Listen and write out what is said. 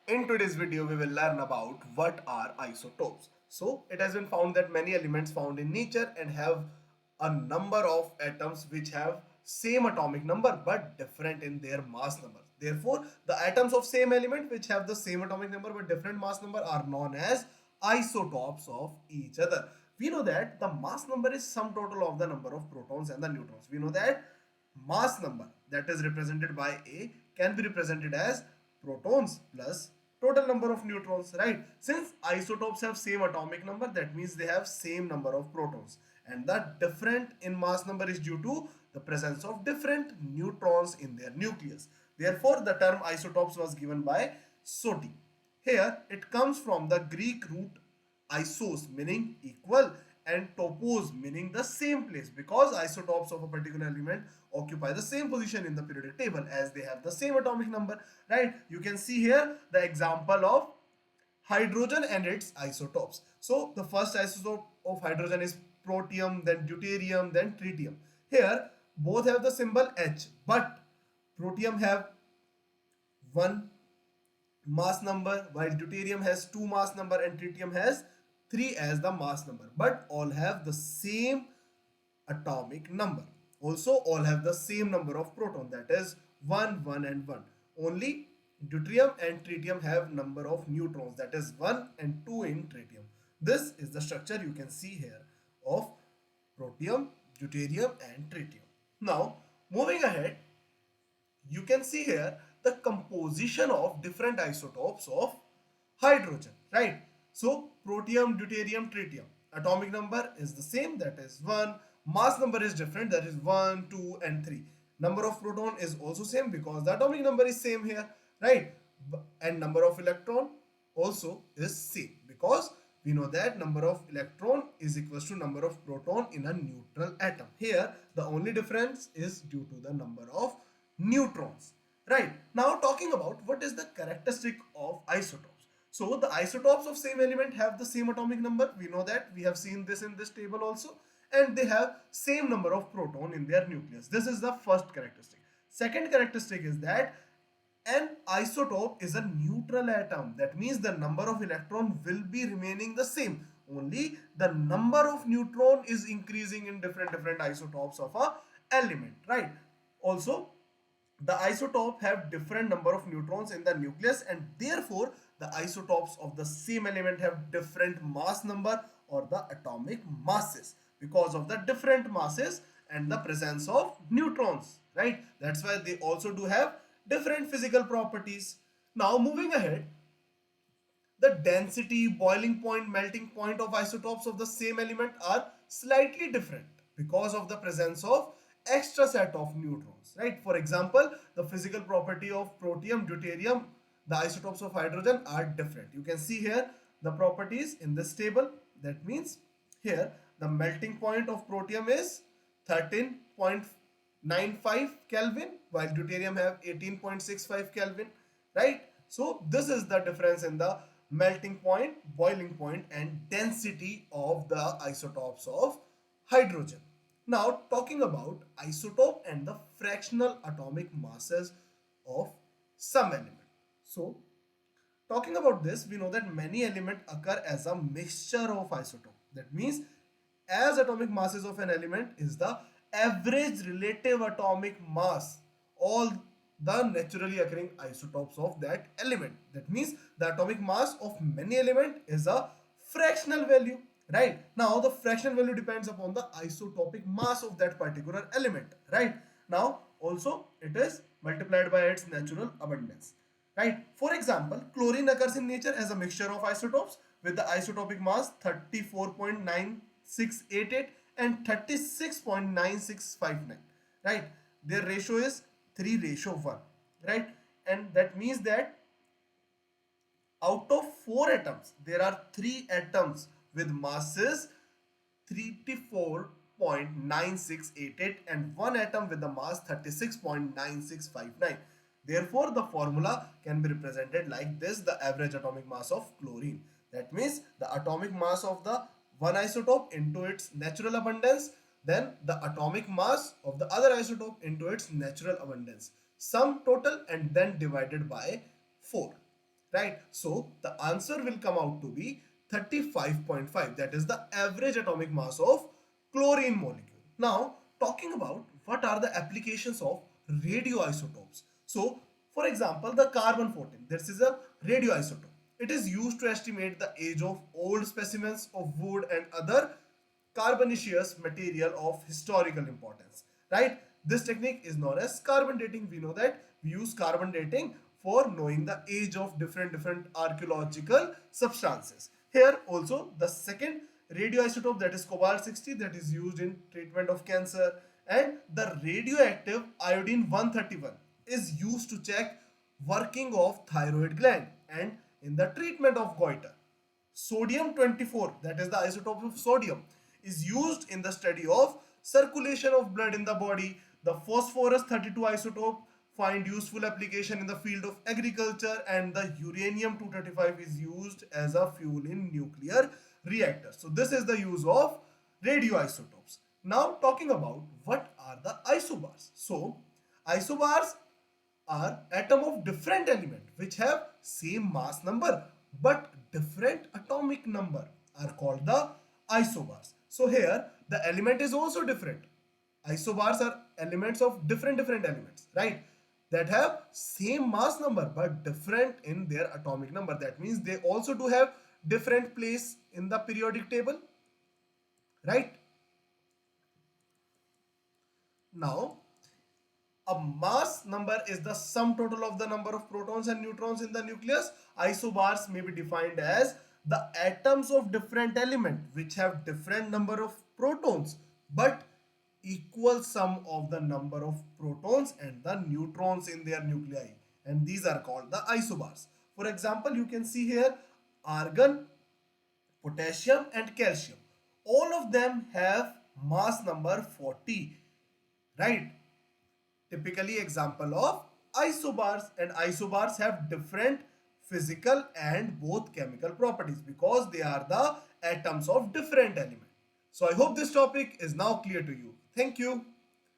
In today's video, we will learn about what are isotopes. So, it has been found that many elements found in nature and have a number of atoms which have same atomic number but different in their mass number. Therefore, the atoms of same element which have the same atomic number but different mass number are known as isotopes of each other. We know that the mass number is sum total of the number of protons and the neutrons. We know that mass number that is represented by A can be represented as protons plus total number of neutrons, right? Since isotopes have same atomic number, that means they have same number of protons, and the different in mass number is due to the presence of different neutrons in their nucleus. Therefore, the term isotopes was given by Soti. Here it comes from the Greek root isos meaning equal and topos meaning the same place, because isotopes of a particular element occupy the same position in the periodic table as they have the same atomic number, right? You can see here the example of hydrogen and its isotopes. So the first isotope of hydrogen is protium, then deuterium, then tritium. Here both have the symbol H, but protium have one mass number while deuterium has two mass number and tritium has three as the mass number, but all have the same atomic number. Also all have the same number of proton, that is 1 1 and 1. Only deuterium and tritium have number of neutrons, that is 1 and 2 in tritium. This is the structure you can see here of protium, deuterium and tritium. Now moving ahead, you can see here the composition of different isotopes of hydrogen, right? So protium, deuterium, tritium, atomic number is the same, that is 1. Mass number is different, that is 1, 2 and 3. Number of proton is also same because the atomic number is same here, right? And number of electron also is same because we know that number of electron is equals to number of proton in a neutral atom. Here the only difference is due to the number of neutrons, right? Now talking about what is the characteristic of isotopes. So the isotopes of same element have the same atomic number. We know that, we have seen this in this table also, and they have same number of proton in their nucleus. This is the first characteristic. Second characteristic is that an isotope is a neutral atom. That means the number of electron will be remaining the same. Only the number of neutron is increasing in different isotopes of a element, right? Also, the isotope have different number of neutrons in the nucleus, and therefore the isotopes of the same element have different mass number or the atomic masses because of the different masses and the presence of neutrons, right? That's why they also do have different physical properties. Now moving ahead, the density, boiling point, melting point of isotopes of the same element are slightly different because of the presence of extra set of neutrons, right? For example, the physical property of protium, deuterium, the isotopes of hydrogen are different. You can see here the properties in this table. That means here the melting point of protium is 13.95 Kelvin while deuterium have 18.65 Kelvin, right? So this is the difference in the melting point, boiling point and density of the isotopes of hydrogen. Now talking about isotope and the fractional atomic masses of some element. So talking about this, we know that many elements occur as a mixture of isotope. That means as atomic masses of an element is the average relative atomic mass all the naturally occurring isotopes of that element. That means the atomic mass of many element is a fractional value, right? Now the fractional value depends upon the isotopic mass of that particular element, right? Now also it is multiplied by its natural abundance, right? For example, chlorine occurs in nature as a mixture of isotopes with the isotopic mass 34.9688 and 36.9659, right? Their ratio is 3:1, right? And that means that out of 4 atoms, there are 3 atoms with masses 34.9688 and 1 atom with the mass 36.9659. Therefore, the formula can be represented like this: the average atomic mass of chlorine. That means the atomic mass of the one isotope into its natural abundance, then the atomic mass of the other isotope into its natural abundance, sum total and then divided by 4, right? So the answer will come out to be 35.5. That is the average atomic mass of chlorine molecule. Now, talking about what are the applications of radioisotopes. So, for example, the carbon 14. This is a radioisotope. It is used to estimate the age of old specimens of wood and other carbonaceous material of historical importance, right? This technique is known as carbon dating. We know that we use carbon dating for knowing the age of different archaeological substances. Here also the second radioisotope, that is cobalt 60, that is used in treatment of cancer, and the radioactive iodine 131 is used to check working of thyroid gland and in the treatment of goiter. Sodium 24, that is the isotope of sodium, is used in the study of circulation of blood in the body. The phosphorus 32 isotope find useful application in the field of agriculture, and the uranium 235 is used as a fuel in nuclear reactors. So this is the use of radioisotopes. Now talking about what are the isobars. So isobars are atom of different element which have same mass number but different atomic number are called the isobars. So here the element is also different. Isobars are elements of different elements, right? That have same mass number but different in their atomic number. That means they also do have different place in the periodic table, right? Now a mass number is the sum total of the number of protons and neutrons in the nucleus. Isobars may be defined as the atoms of different element which have different number of protons but equal sum of the number of protons and the neutrons in their nuclei, and these are called the isobars. For example, you can see here argon, potassium and calcium. All of them have mass number 40, right? Typically example of isobars, and isobars have different physical and both chemical properties because they are the atoms of different elements. So I hope this topic is now clear to you. Thank you.